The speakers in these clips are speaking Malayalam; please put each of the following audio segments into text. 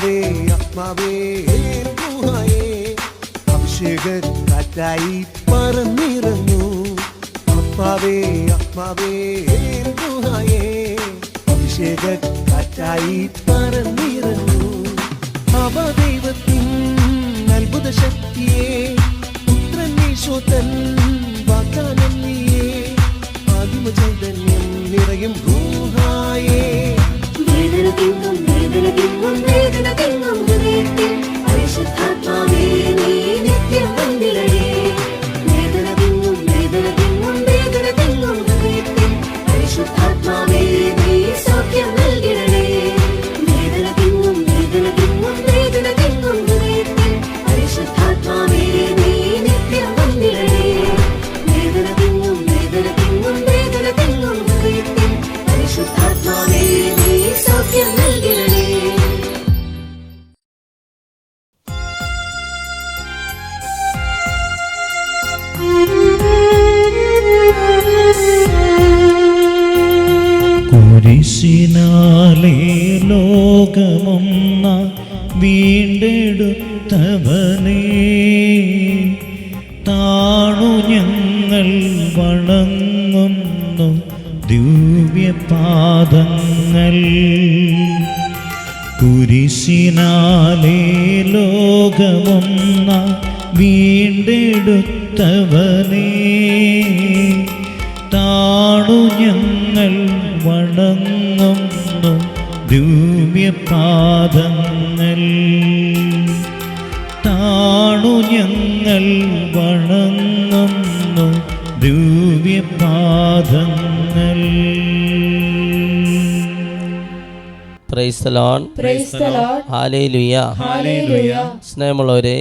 ആത്മാവേ ആത്മാവേ ഗുഹായേ അഭിഷേക കാറ്റായി പറന്നിറങ്ങൂ. ആത്മാവേ ആത്മാവേ ഗുഹായേ അഭിഷേക കാറ്റായി പറന്നിറങ്ങൂ. അവദൈവത്തിൻ അത്ഭുത ശക്തിയെ പുത്രൻ യേശുതൻ വാഗ്ദാനം നീയേ. ആദിമ ചൈതന്യം നിറയും ഗുഹായേ. വേദന തിങ്ങും ഹൃദയത്തിൽ പരിശുദ്ധാത്മാവേ നീ നിത്യം വന്നിടണേ. വേദന തിങ്ങും ഹൃദയത്തിൽ പരിശുദ്ധാത്മാവേ നീ സൗഖ്യം നൽകിടണേ. വേദന തിങ്ങും ഹൃദയത്തിൽ പരിശുദ്ധാത്മാവേ നീ നിത്യം വന്നിടണേ. വേദന തിങ്ങും ഹൃദയത്തിൽ പരിശുദ്ധാത്മാവേ നീ സൗഖ്യം നൽകിടണേ. കുരിശിനാലേ ലോകമൊന്ന വീണ്ടെടുത്തവനേ, താണു ഞങ്ങൾ വണങ്ങുന്നു ദിവ്യപാദങ്ങൾ. കുരിശിനാലേ ലോകമൊന്ന വീണ്ടെടുത്തവനേ, താണു ഞങ്ങൾ വണങ്ങുന്നു ദിവ്യപാദങ്ങൾ. താണു ഞങ്ങൾ വണങ്ങുന്നു ദിവ്യപാദങ്ങൾ. Praise the lord. ഹല്ലേലൂയ. സ്നേഹമുള്ളവരെ,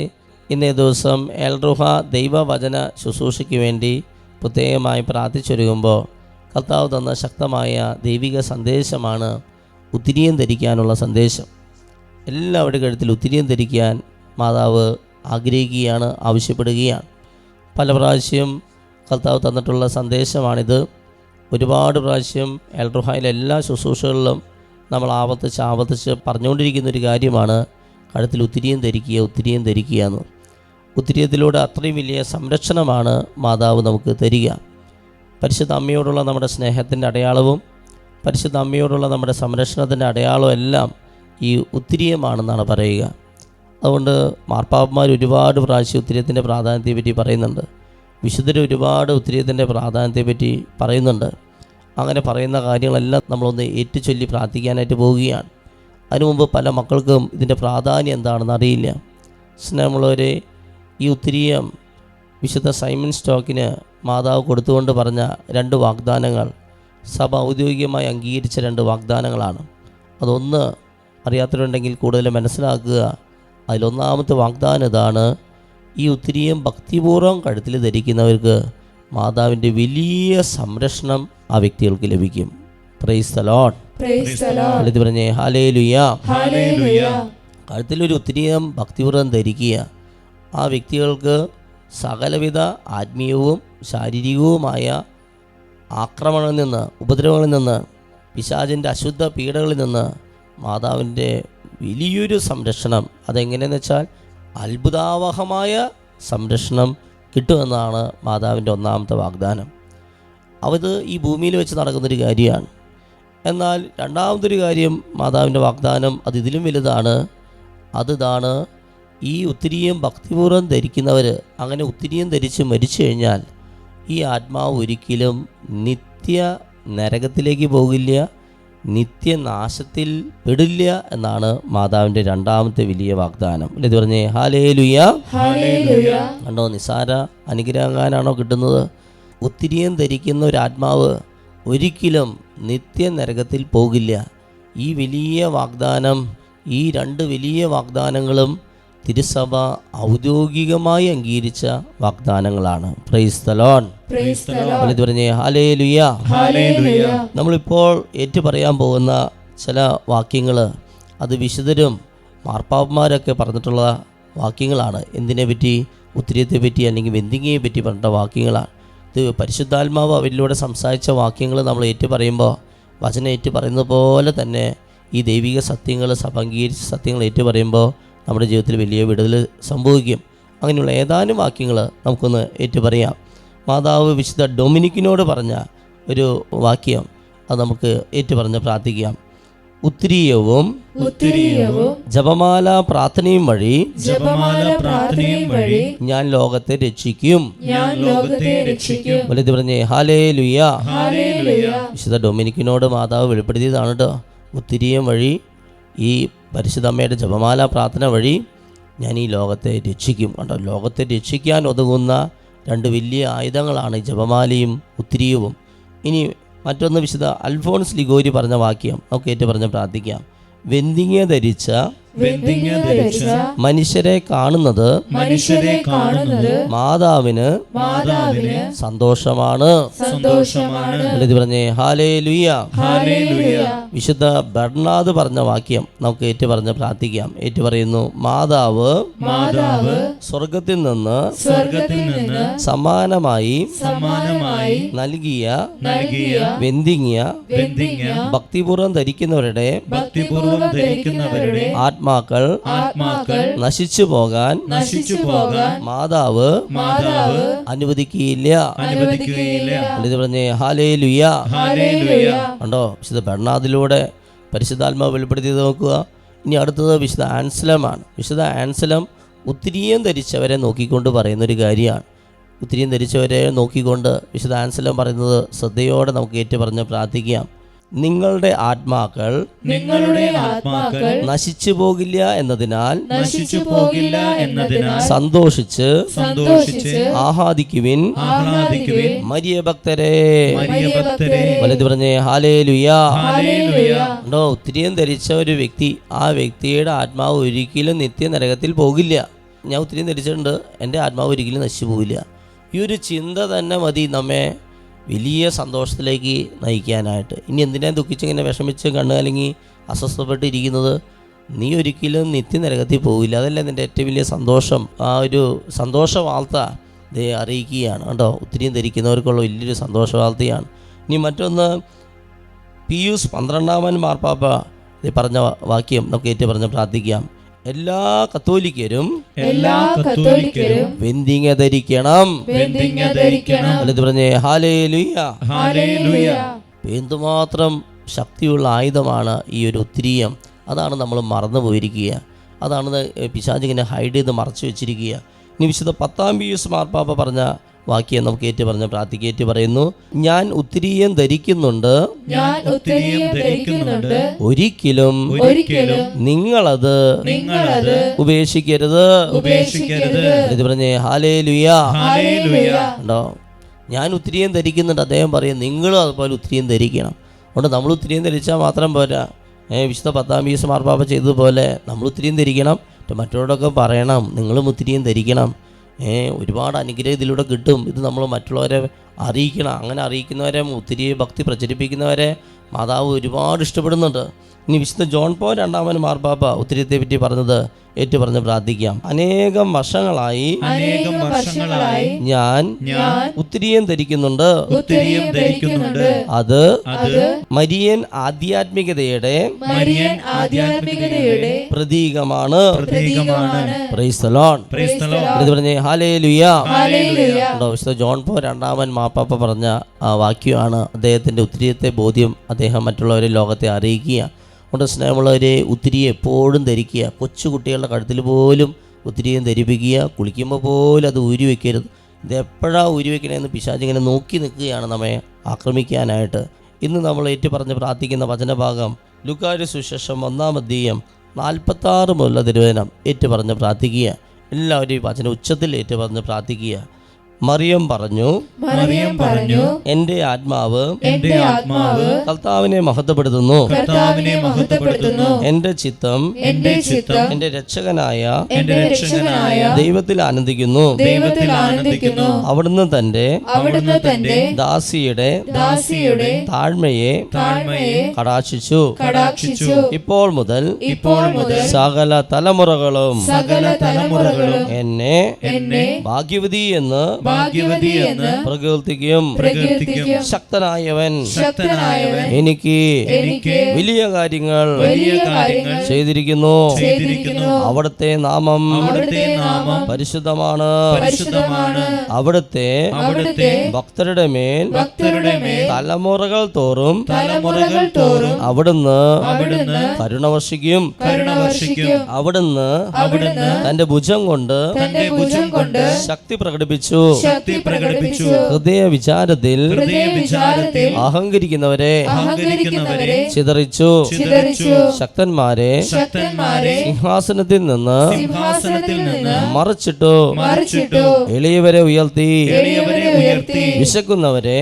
ഇന്നേ ദിവസം എൽറുഹ ദൈവവചന ശുശ്രൂഷയ്ക്ക് വേണ്ടി പ്രത്യേകമായി പ്രാർത്ഥിച്ചൊരുങ്ങുമ്പോൾ കർത്താവ് തന്ന ശക്തമായ ദൈവിക സന്ദേശമാണ് ഉത്തിരിയം ധരിക്കാനുള്ള സന്ദേശം. എല്ലാവരുടെ കഴുത്തിൽ ഉത്തിരിയം ധരിക്കാൻ മാതാവ് ആഗ്രഹിക്കുകയാണ്, ആവശ്യപ്പെടുകയാണ്. പല പ്രാവശ്യം കർത്താവ് തന്നിട്ടുള്ള സന്ദേശമാണിത്. ഒരുപാട് പ്രാവശ്യം എൽറുഹായിലെ എല്ലാ ശുശ്രൂഷകളിലും നമ്മൾ ആവർത്തിച്ച് പറഞ്ഞുകൊണ്ടിരിക്കുന്നൊരു കാര്യമാണ് കഴുത്തിൽ ഉത്തിരിയം ധരിക്കുക എന്ന്. ഉത്തിരിയത്തിലൂടെ അത്രയും വലിയ സംരക്ഷണമാണ് മാതാവ് നമുക്ക് തരിക. പരിശുദ്ധ അമ്മയോടുള്ള നമ്മുടെ സ്നേഹത്തിൻ്റെ അടയാളവും പരിശുദ്ധ അമ്മയോടുള്ള നമ്മുടെ സംരക്ഷണത്തിൻ്റെ അടയാളവും എല്ലാം ഈ ഉത്തിരിയമാണെന്നാണ് പറയുക. അതുകൊണ്ട് മാർപ്പാപ്പന്മാർ ഒരുപാട് പ്രാവശ്യം ഉത്തിരിയത്തിൻ്റെ പ്രാധാന്യത്തെപ്പറ്റി പറയുന്നുണ്ട്. വിശുദ്ധർ ഒരുപാട് ഉത്തിരിയത്തിൻ്റെ പ്രാധാന്യത്തെപ്പറ്റി പറയുന്നുണ്ട്. അങ്ങനെ പറയുന്ന കാര്യങ്ങളെല്ലാം നമ്മളൊന്ന് ഏറ്റുചൊല്ലി പ്രാർത്ഥിക്കാനായിട്ട് പോവുകയാണ്. അതിനു മുമ്പ് പല മക്കൾക്കും ഇതിൻ്റെ പ്രാധാന്യം എന്താണെന്ന് അറിയില്ല. സ്നേഹമുള്ളവരെ, ഈ ഉത്തിരിയം വിശുദ്ധ സൈമൺ സ്റ്റോക്കിന് മാതാവ് കൊടുത്തുകൊണ്ട് പറഞ്ഞ 2 വാഗ്ദാനങ്ങൾ സഭ ഔദ്യോഗികമായി അംഗീകരിച്ച 2 വാഗ്ദാനങ്ങളാണ്. അതൊന്ന് അറിയാത്തവരുണ്ടെങ്കിൽ കൂടുതൽ മനസ്സിലാക്കുക. അതിലൊന്നാമത്തെ വാഗ്ദാനം ഇതാണ്: ഈ ഉത്തിരിയം ഭക്തിപൂർവ്വം കഴുത്തിൽ ധരിക്കുന്നവർക്ക് മാതാവിൻ്റെ വലിയ സംരക്ഷണം ആ വ്യക്തികൾക്ക് ലഭിക്കും. Price the Lord. അടുത്ത് പറഞ്ഞേ ഹല്ലേലൂയ. കഴുത്തിലൊരു ഉത്തിരിയം ഭക്തിപൂർവ്വം ധരിക്കുക ആ വ്യക്തികൾക്ക് സകലവിധ ആത്മീയവും ശാരീരികവുമായ ആക്രമണങ്ങളിൽ നിന്ന്, ഉപദ്രവങ്ങളിൽ നിന്ന്, പിശാചിൻ്റെ അശുദ്ധ പീഡകളിൽ നിന്ന് മാതാവിൻ്റെ വലിയൊരു സംരക്ഷണം, അതെങ്ങനെയെന്ന് വെച്ചാൽ അത്ഭുതാവഹമായ സംരക്ഷണം കിട്ടുമെന്നാണ് മാതാവിൻ്റെ ഒന്നാമത്തെ വാഗ്ദാനം. അത് ഈ ഭൂമിയിൽ വെച്ച് നടക്കുന്നൊരു കാര്യമാണ്. എന്നാൽ രണ്ടാമതൊരു കാര്യം, മാതാവിൻ്റെ വാഗ്ദാനം അത് ഇതിലും വലുതാണ്. അതിതാണ്, ഈ ഉത്തിരിയം ഭക്തിപൂർവ്വം ധരിക്കുന്നവർ, അങ്ങനെ ഉത്തിരിയം ധരിച്ച് മരിച്ചു കഴിഞ്ഞാൽ ഈ ആത്മാവ് ഒരിക്കലും നിത്യ നരകത്തിലേക്ക് പോകില്ല, നിത്യനാശത്തിൽ പെടില്ല എന്നാണ് മാതാവിൻ്റെ രണ്ടാമത്തെ വലിയ വാഗ്ദാനം. ഇത് പറഞ്ഞേ ഹല്ലേലൂയ. കണ്ടോ, നിസാര അനുഗ്രഹങ്ങാനാണോ കിട്ടുന്നത്? ഉത്തിരിയം ധരിക്കുന്ന ഒരു ആത്മാവ് ഒരിക്കലും നിത്യ നരകത്തിൽ പോകില്ല. ഈ വലിയ വാഗ്ദാനം, ഈ 2 വലിയ വാഗ്ദാനങ്ങളും തിരുസഭ ഔദ്യോഗികമായി അംഗീകരിച്ച വാഗ്ദാനങ്ങളാണ്. Price the Lord. ഇത് പറഞ്ഞേ ഹല്ലേലൂയ. നമ്മളിപ്പോൾ ഏറ്റുപറയാൻ പോകുന്ന ചില വാക്യങ്ങൾ അത് വിശുദ്ധരും മാർപ്പാപ്പന്മാരൊക്കെ പറഞ്ഞിട്ടുള്ള വാക്യങ്ങളാണ്. എന്തിനെ പറ്റി? ഉത്തിരിയത്തെ പറ്റി അല്ലെങ്കിൽ വെന്തിങ്ങയെ പറ്റി പറഞ്ഞ വാക്യങ്ങളാണ്. ഇത് പരിശുദ്ധാത്മാവ് അവരിലൂടെ സംസാരിച്ച വാക്യങ്ങൾ നമ്മൾ ഏറ്റുപറയുമ്പോൾ വചനം ഏറ്റുപറയുന്ന പോലെ തന്നെ ഈ ദൈവിക സത്യങ്ങൾ അംഗീകരിച്ച സത്യങ്ങൾ ഏറ്റുപറയുമ്പോൾ നമ്മുടെ ജീവിതത്തിൽ വലിയ വിടുതൽ സംഭവിക്കും. അങ്ങനെയുള്ള ഏതാനും വാക്യങ്ങൾ നമുക്കൊന്ന് ഏറ്റുപറയാം. മാതാവ് വിശുദ്ധ ഡൊമിനിക്കിനോട് പറഞ്ഞ ഒരു വാക്യം അത് നമുക്ക് ഏറ്റുപറഞ്ഞ് പ്രാർത്ഥിക്കാം. ഉത്തിരീയവും ജപമാല പ്രാർത്ഥനയും വഴി ഞാൻ ലോകത്തെ രക്ഷിക്കും. വലുത് പറഞ്ഞേ ഹല്ലേലൂയ. വിശുദ്ധ ഡൊമിനിക്കിനോട് മാതാവ് വെളിപ്പെടുത്തിയതാണ് കേട്ടോ. ഉത്തിരീയം വഴി ഈ പരിശുദ്ധ അമ്മയുടെ ജപമാല പ്രാർത്ഥന വഴി ഞാൻ ഈ ലോകത്തെ രക്ഷിക്കും. കണ്ടോ, ലോകത്തെ രക്ഷിക്കാൻ ഒതുങ്ങുന്ന രണ്ട് വലിയ ആയുധങ്ങളാണ് ഈ ജപമാലയും ഉത്തിരീയവും. ഇനി മറ്റൊന്ന് വിശുദ്ധ അൽഫോൺസ് ലിഗോരി പറഞ്ഞ വാക്യം നമുക്ക് ഏറ്റു പറഞ്ഞ് പ്രാർത്ഥിക്കാം. വെന്തിങ്ങ ധരിച്ച മനുഷ്യരെ കാണുന്നത് മാതാവിന് സന്തോഷമാണ്. പറഞ്ഞേ ഹല്ലേലൂയ. വിശുദ്ധ ബർണാദ് പറഞ്ഞ വാക്യം നമുക്ക് ഏറ്റു പറഞ്ഞ് പ്രാർത്ഥിക്കാം. ഏറ്റു പറയുന്നു, മാതാവ് സ്വർഗത്തിൽ നിന്ന് സമ്മാനമായി നൽകിയ വെന്തിങ്ങ ഭക്തിപൂർവ്വം ധരിക്കുന്നവരുടെ ആത്മാക്കൾ നശിച്ചു പോകാൻ മാതാവ് അനുവദിക്കുകയില്ല. പറഞ്ഞേ ഹല്ലേലൂയ. കണ്ടോ, വിശുദ്ധ ബർണാദിലൂടെ പരിശുദ്ധാത്മാവ് വെളിപ്പെടുത്തിയത് നോക്കുക. ഇനി അടുത്തത് വിശുദ്ധ ആൻസലമാണ്. വിശുദ്ധ ആൻസലം ഉത്തിരീയം ധരിച്ചവരെ നോക്കിക്കൊണ്ട് പറയുന്നൊരു കാര്യമാണ്. ഉത്തിരീയം ധരിച്ചവരെ നോക്കിക്കൊണ്ട് വിശുദ്ധ ആൻസലം പറയുന്നത് ശ്രദ്ധയോടെ നമുക്ക് ഏറ്റു പറഞ്ഞ് പ്രാർത്ഥിക്കാം. നിങ്ങളുടെ ആത്മാക്കൾ നശിച്ചു പോകില്ല എന്നതിനാൽ സന്തോഷിച്ച് ആഹ്ലാദിക്കുവിൻ മരിയ ഭക്തരെ. വലുത് പറഞ്ഞേ ഹല്ലേലൂയ. ഉണ്ടോ, ഉത്തിരീയം ധരിച്ച ഒരു വ്യക്തി, ആ വ്യക്തിയുടെ ആത്മാവ് ഒരിക്കലും നിത്യനരകത്തിൽ പോകില്ല. ഞാൻ ഉത്തിരീയം ധരിച്ചിട്ടുണ്ട്, എൻ്റെ ആത്മാവ് ഒരിക്കലും നശിച്ചു പോകില്ല. ഈ ഒരു ചിന്ത തന്നെ മതി നമ്മെ വലിയ സന്തോഷത്തിലേക്ക് നയിക്കാനായിട്ട്. ഇനി എന്തിനാ ദുഃഖിച്ചിങ്ങനെ വിഷമിച്ച് കണ്ണ് അല്ലെങ്കിൽ അസ്വസ്ഥപ്പെട്ടിരിക്കുന്നത്? നീ ഒരിക്കലും നിത്യനരകത്തിൽ പോകില്ല. അതല്ലേ നിൻ്റെ ഏറ്റവും വലിയ സന്തോഷം. ആ ഒരു സന്തോഷ വാർത്ത ഇത് അറിയിക്കുകയാണ് കേട്ടോ. ഉത്തിരീയം ധരിക്കുന്നവർക്കുള്ള വലിയൊരു സന്തോഷ വാർത്തയാണ്. ഇനി മറ്റൊന്ന് പിയൂസ് 12 മാർപ്പാപ്പ പറഞ്ഞ വാക്യം നമുക്ക് ഏറ്റു പറഞ്ഞ് പ്രാർത്ഥിക്കാം. എല്ലാ കത്തോലിക്കരും വെന്തിങ്ങ ധരിക്കണം. പറഞ്ഞേ ഹല്ലേലൂയ. എന്തുമാത്രം ശക്തിയുള്ള ആയുധമാണ് ഈ ഒരു ഉത്തിരീയം. അതാണ് നമ്മൾ മറന്നു പോയിരിക്കുക. അതാണ് പിശാചിങ്ങനെ ഹൈഡ് ചെയ്ത് മറച്ചു വെച്ചിരിക്കുക. ഇനി വിശുദ്ധ 10 പിയൂസ് മാർപ്പാപ്പ പറഞ്ഞ വാക്യം നമുക്ക് ഏറ്റു പറഞ്ഞ് പ്രാർത്ഥിക്കുക. ഏറ്റു പറയുന്നു, ഞാൻ ഉത്തിരീയം ധരിക്കുന്നുണ്ട്, ഒരിക്കലും നിങ്ങളത് ഉപേക്ഷിക്കരുത്. ഇത് പറഞ്ഞേ ഹല്ലേലൂയ. ഉണ്ടോ, ഞാൻ ഉത്തിരീയം ധരിക്കുന്നുണ്ട്. അദ്ദേഹം പറയും നിങ്ങളും അതുപോലെ ഉത്തിരീയം ധരിക്കണം. അതുകൊണ്ട് നമ്മൾ ഉത്തിരീയം ധരിച്ചാൽ മാത്രം പോരാ. വിശുദ്ധ 10 പിയൂസ് മാർപ്പാപ്പ ചെയ്തതുപോലെ നമ്മൾ ഉത്തിരീയം ധരിക്കണം. മറ്റുള്ളവരൊക്കെ പറയണം നിങ്ങളും ഉത്തിരീയം ധരിക്കണം. ഒരുപാട് അനുഗ്രഹം ഇതിലൂടെ കിട്ടും. ഇത് നമ്മൾ മറ്റുള്ളവരെ അറിയിക്കണം. അങ്ങനെ അറിയിക്കുന്നവരെ, ഒത്തിരി ഭക്തി പ്രചരിപ്പിക്കുന്നവരെ മാതാവ് ഒരുപാട് ഇഷ്ടപ്പെടുന്നുണ്ട്. ഇനി വിശുദ്ധ ജോൺ പോൾ 2 മാർപ്പാപ്പ ഉത്തിരീയത്തെ പറ്റി പറഞ്ഞത് ഏറ്റു പറഞ്ഞ് പ്രാർത്ഥിക്കാം. അനേകം വർഷങ്ങളായി ഞാൻ ഉത്തിരീയം ധരിക്കുന്നുണ്ട്. അത് മരിയൻ ആധ്യാത്മികതയുടെ പ്രതീകമാണ്. Price the Lord. ഇത് പറഞ്ഞേ ഹല്ലേലൂയ. വിശുദ്ധ ജോൺ പോൾ 2 മാർപ്പാപ്പ പറഞ്ഞ ആ വാക്യമാണ് അദ്ദേഹത്തിന്റെ ഉത്തിരീയത്തെ ബോധ്യം അദ്ദേഹം മറ്റുള്ളവരെ ലോകത്തെ അറിയിക്കുക. അതുകൊണ്ട് സ്നേഹമുള്ളവരെ, ഉത്തിരീയം എപ്പോഴും ധരിക്കുക. കൊച്ചു കുട്ടികളുടെ കഴുത്തിൽ പോലും ഉത്തിരീയം ധരിപ്പിക്കുക. കുളിക്കുമ്പോൾ പോലും അത് ഊരി വയ്ക്കരുത്. ഇത് എപ്പോഴാണ് ഊരി വയ്ക്കണമെന്ന് പിശാചിങ്ങനെ നോക്കി നിൽക്കുകയാണ് നമ്മെ ആക്രമിക്കാനായിട്ട്. ഇന്ന് നമ്മൾ ഏറ്റു പറഞ്ഞ് പ്രാർത്ഥിക്കുന്ന വചനഭാഗം ലൂക്കായുടെ സുവിശേഷം 1-ാം അധ്യായം 46 മുതലുള്ള തിരുവചനം ഏറ്റു പറഞ്ഞ് പ്രാർത്ഥിക്കുക. എല്ലാവരും ഈ വചന ഉച്ചത്തിൽ ഏറ്റു പറഞ്ഞ് പ്രാർത്ഥിക്കുക. മറിയം പറഞ്ഞു, എന്റെ ആത്മാവ് കർത്താവിനെ മഹത്വപ്പെടുത്തുന്നു. എന്റെ ചിത്തം എന്റെ രക്ഷകനായ ദൈവത്തിൽ ആനന്ദിക്കുന്നു. അവിടുന്ന് തന്റെ ദാസിയുടെ താഴ്മയെ കടാക്ഷിച്ചു. ഇപ്പോൾ മുതൽ സകല തലമുറകളും എന്നെ ഭാഗ്യവതി എന്ന് ഭാഗ്യവതി എന്ന് പ്രകീർത്തിക്കും. ശക്തനായവൻ എനിക്ക് വലിയ കാര്യങ്ങൾ ചെയ്തിരിക്കുന്നു. അവിടുത്തെ നാമം പരിശുദ്ധമാണ്. അവിടുത്തെ ഭക്തരുടെ മേൽ തലമുറകൾ തോറും അവിടുന്ന് കരുണ വർഷിക്കും. അവിടുന്ന് തന്റെ ഭുജം കൊണ്ട് ശക്തി പ്രകടിപ്പിച്ചു. ഹൃദയ വിചാരത്തിൽ അഹങ്കരിക്കുന്നവരെ ചിതറിച്ചു. ശക്തന്മാരെ സിംഹാസനത്തിൽ നിന്ന് മറിച്ചിട്ടു. എളിയവരെ ഉയർത്തി. വിശക്കുന്നവരെ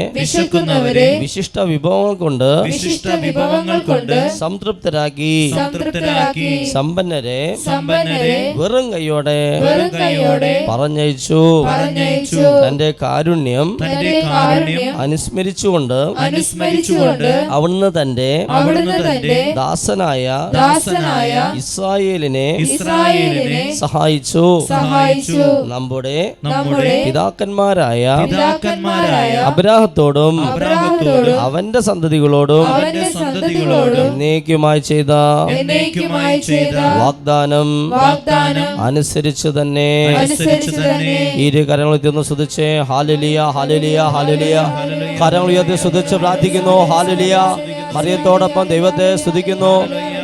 വിശിഷ്ട വിഭവങ്ങൾ കൊണ്ട് സംതൃപ്തരാക്കി. സമ്പന്നരെ വെറും കൈയോടെ പറഞ്ഞയച്ചു. തന്റെ കാരുണ്യം അനുസ്മരിച്ചുകൊണ്ട് അവിടുന്ന് തന്റെ ദാസനായ ഇസ്രായേലിനെ സഹായിച്ചു. നമ്മുടെ പിതാക്കന്മാരായ അബ്രാഹത്തോടും അവന്റെ സന്തതികളോടും എന്നേക്കുമായി ചെയ്ത വാഗ്ദാനം അനുസരിച്ച് തന്നെ. ഇരു കരങ്ങൾ ഉയർത്തി സ്തുതിച്ച് ഹല്ലേലൂയ ഹല്ലേലൂയ ഹല്ലേലൂയ. കരങ്ങൾ ഉയർത്തി സ്തുതിച്ച് പ്രാർത്ഥിക്കുന്നു. ഹല്ലേലൂയ. മറിയത്തോടൊപ്പം ദൈവത്തെ സ്തുതിക്കുന്നു.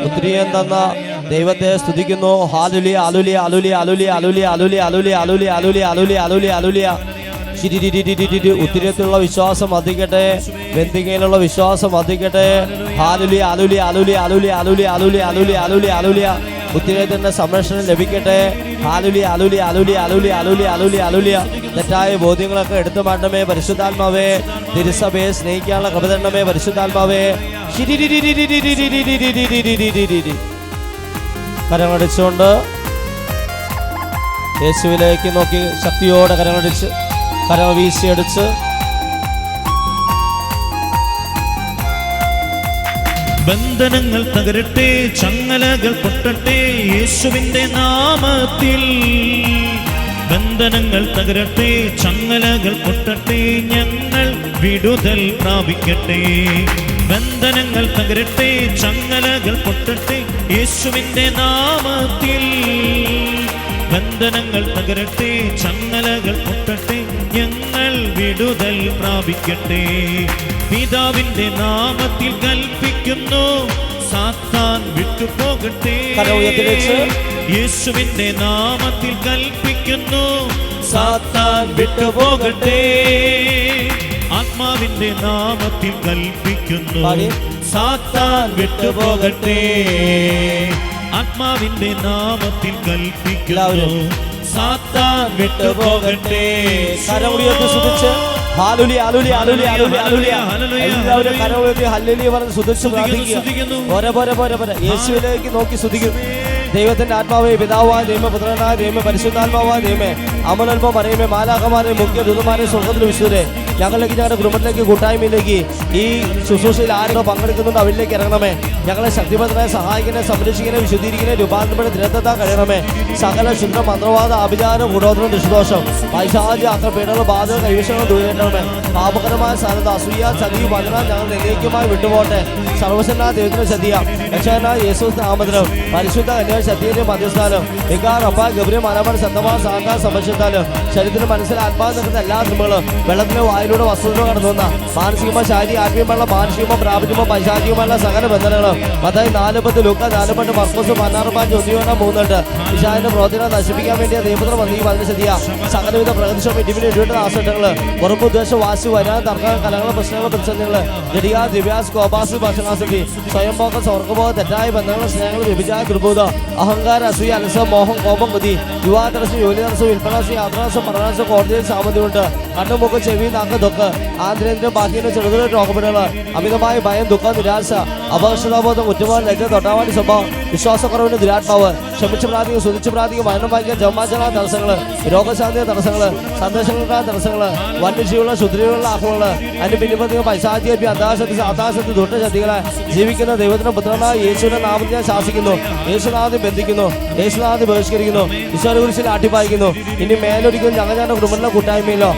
ഉത്തരീയം തന്ന ദൈവത്തെ സ്തുതിക്കുന്നു. ഹല്ലേലൂയ ഹല്ലേലൂയ ഹല്ലേലൂയ ഹല്ലേലൂയ ഹല്ലേലൂയ ഹല്ലേലൂയ ഹല്ലേലൂയ ഹല്ലേലൂയ ഹല്ലേലൂയ ഹല്ലേലൂയ. ഉത്തിരത്തിലുള്ള വിശ്വാസം വർദ്ധിക്കട്ടെ. ബന്ധികയിലുള്ള വിശ്വാസം വർദ്ധിക്കട്ടെ. ഹല്ലേലൂയ ഹല്ലേലൂയ ഹല്ലേലൂയ ഹല്ലേലൂയ ഹല്ലേലൂയ ഹല്ലേലൂയ ഹല്ലേലൂയ ഹല്ലേലൂയ. ഉത്തിരത്തിന്റെ സംരക്ഷണം ലഭിക്കട്ടെ. ഹല്ലേലൂയ ഹല്ലേലൂയ ഹല്ലേലൂയ ഹല്ലേലൂയ ഹല്ലേലൂയ ഹല്ലേലൂയ ഹല്ലേലൂയ. തെറ്റായ ബോധ്യങ്ങളൊക്കെ എടുത്തു മാറ്റണമേ പരിശുദ്ധാത്മാവേ. തിരുസഭയെ സ്നേഹിക്കാനുള്ള കൃപ തരണമേ പരിശുദ്ധാത്മാവേ. കരങ്ങളടിച്ചുകൊണ്ട് യേശുവിലേക്ക് നോക്കി ശക്തിയോടെ കരങ്ങളടിച്ച് കരങ്ങൾ വീശിയടിച്ച് ബന്ധനങ്ങൾ തകരട്ടെ, ചങ്ങലകൾ പൊട്ടട്ടെ യേശുവിന്റെ നാമത്തിൽ. ബന്ധനങ്ങൾ തകരട്ടെ, ചങ്ങലകൾ പൊട്ടട്ടെ, ഞങ്ങൾ വിടുതൽ പ്രാപിക്കട്ടെ. ബന്ധനങ്ങൾ തകരട്ടെ, ചങ്ങലകൾ പൊട്ടട്ടെ യേശുവിന്റെ നാമത്തിൽ. ബന്ധനങ്ങൾ തകരട്ടെ, ചങ്ങലകൾ പൊട്ടട്ടെ, ഞങ്ങൾ വിടുതൽ പ്രാപിക്കട്ടെ. പിതാവിന്റെ നാമത്തിൽ കൽപ്പിക്കുന്നു, സാത്താൻ വിട്ടുപോകട്ടെ. യേശുവിന്റെ നാമത്തിൽ കൽപ്പിക്കുന്നു, സാത്താൻ വിട്ടുപോകട്ടെ. ആത്മാവിന്റെ നാമത്തിൽ കൽപ്പിക്കുന്നു, സാത്താൻ വിട്ടുപോകട്ടെ. ആത്മാവിന്റെ നാമത്തിൽ കൽപ്പിക്കുന്നു, സാത്താൻ വിട്ടുപോകട്ടെ. ഹല്ലേലൂയ ഹല്ലേലൂയ ഹല്ലേലൂയ ഹല്ലേലൂയ ഹല്ലേലൂയ. എല്ലാവരും കരം ഉയർത്തി ഹല്ലേലൂയ പറഞ്ഞ് സ്തുതിച്ച് പ്രാർത്ഥിക്കുക. യേശുവിലേക്ക് നോക്കി സ്തുതിക്കും. ദൈവത്തിന്റെ ആത്മാവേ, പിതാവായ ദൈവമേ, പുത്രനായ ദൈവമേ, പരിശുദ്ധാത്മാവായ ദൈവമേ, അമലൽപ്പം പറയുമേ, മാലാഖമാരെ, മുഖ്യ ദൂതന്മാരെ, സ്വർഗ്ഗത്തിൽ വിശുദ്ധരെ, ഞങ്ങളിലേക്ക് ഞങ്ങളുടെ കുടുംബത്തിലേക്ക് കൂട്ടായ്മയിലേക്ക് ഈ ശുശ്രൂഷയിൽ ആരോ പങ്കെടുക്കുന്നുണ്ട് അവരിലേക്ക് ഇറങ്ങണമേ. ഞങ്ങളെ ശക്തിപരമായി സഹായിക്കണേ, സംരക്ഷിക്കണേ, വിശുദ്ധീകരിക്കണേ, രൂപാന്തരപ്പെടെ ദൃഢത കഴിയണമേ. സകല ശുദ്ധ മന്ത്രവാദ ആഭിചാരം കൂടോത്രം ദുഷ്ടദോഷം പൈശാചി ആക്രമണങ്ങൾ ബാധക കൈവശങ്ങൾ ദൂരേറ്റണമേ. പാപകരമായ സാധനത അസൂയ ചതി വചന ഞങ്ങൾ എന്നേക്കുമായി വിട്ടുപോട്ടെ. സർവശനായ ദൈവത്തിന് സത്യ രക്ഷകനായ യേശു നാമത്തിലും പരിശുദ്ധ കന്യാ ശക്തിയുടെ മധ്യസ്ഥാനം വികാർ അപ്പ ഗബ്രിയ മലമൺ സത്തമാ സാന്താ സംരക്ഷിച്ചാലും ശരീരത്തിന് മനസ്സിൽ ആത്മാവ് നിൽക്കുന്ന എല്ലാ തിന്മകളും വെള്ളത്തിലെ വായിലൂടെ വസ്തുതകൾ കടന്നു വന്ന മാനസികമോ ശാരീരിക ആത്മീയമുള്ള മാനുഷികമോ പ്രാപഞ്ചമോ പൈശാചികമല്ല സകല ബന്ധനങ്ങളും മത്തായി 4:10 ലൂക്ക 4:8 മർക്കോസ് 16:5 വിശാലിന്റെ പ്രവർത്തനം നശിപ്പിക്കാൻ വേണ്ടിയ ദൈവപുത്ര വന്നി പതിനശതിയ സകലവിധ പ്രകൃതിശോഭ ഇടിവിന് ഇടിവിട്ട ആസട്ടങ്ങള് ഉറപ്പ് ഉദ്ദേശം വാശി വരാൻ തർക്കം കലകൾ പ്രശ്നങ്ങൾ പ്രതിസന്ധികള് ജഡിക ദിവ്യാസ് കോപാസ് ഭക്ഷണാസക്തി സ്വയംഭോഗം സ്വർഗബോധം തെറ്റായ ബന്ധങ്ങൾ സ്നേഹങ്ങൾ വിഭിചാര ദുർബോധ അഹങ്കാര അസൂയ അലസം മോഹം കോപം കൊതി വിവാഹ തടസ്സം ജോലി തടസ്സം വിൽപ്പനാസം യാത്രാസം പഠനാസം കോടതിയിൽ സാമന്തിയുണ്ട് കണ്ണുമുഖം ചെവി നാക്ക് തൊക്ക് ആന്തരേന്ദ്രം ബാക്കിയുടെ ചെറുതുകൾ രോഗപ്പെടുകൾ അമിതമായ ഭയം ദുഃഖം നിരാശ അപകർഷതാബോധം കുറ്റബോധം ലജ്ജ തൊട്ടാവാടി സ്വഭാവം വിശ്വാസക്കുറവിന് ദുരാത്മാവ്, ക്ഷമിച്ച് പ്രാർത്ഥിക്കും, സ്തുതിച്ച് പ്രാർത്ഥിക്കും, മരണം വായിക്കാൻ ജമാചരണ തടസ്സങ്ങൾ, രോഗശാന്തി തടസ്സങ്ങൾ, സന്ദേശങ്ങളുടെ തടസ്സങ്ങൾ, വന്യജീവികളുടെ ശുദ്രീകളുടെ ആഹ്വാനങ്ങൾ, അതിന് പിന്നിപ്പതികൾ പൈശാചി അതാശക്തി അതാശക്തി ദുഷ്ടശക്തികളെ ജീവിക്കുന്ന ദൈവത്തിന്റെ പുത്രനായ യേശുവിന്റെ നാമത്തിൽ ഞാൻ ശാസിക്കുന്നു. യേശുനാഥം ബന്ധിക്കുന്നു, യേശുനാഥം ബഹിഷ്കരിക്കുന്നു, ഈശോയുടെ കുരിശിൽ ആട്ടിപ്പായിക്കുന്നു. ഇനി മേലൊരിക്കലും ഞങ്ങളുടെ കുടുംബത്തിലെ കൂട്ടായ്മയിലോ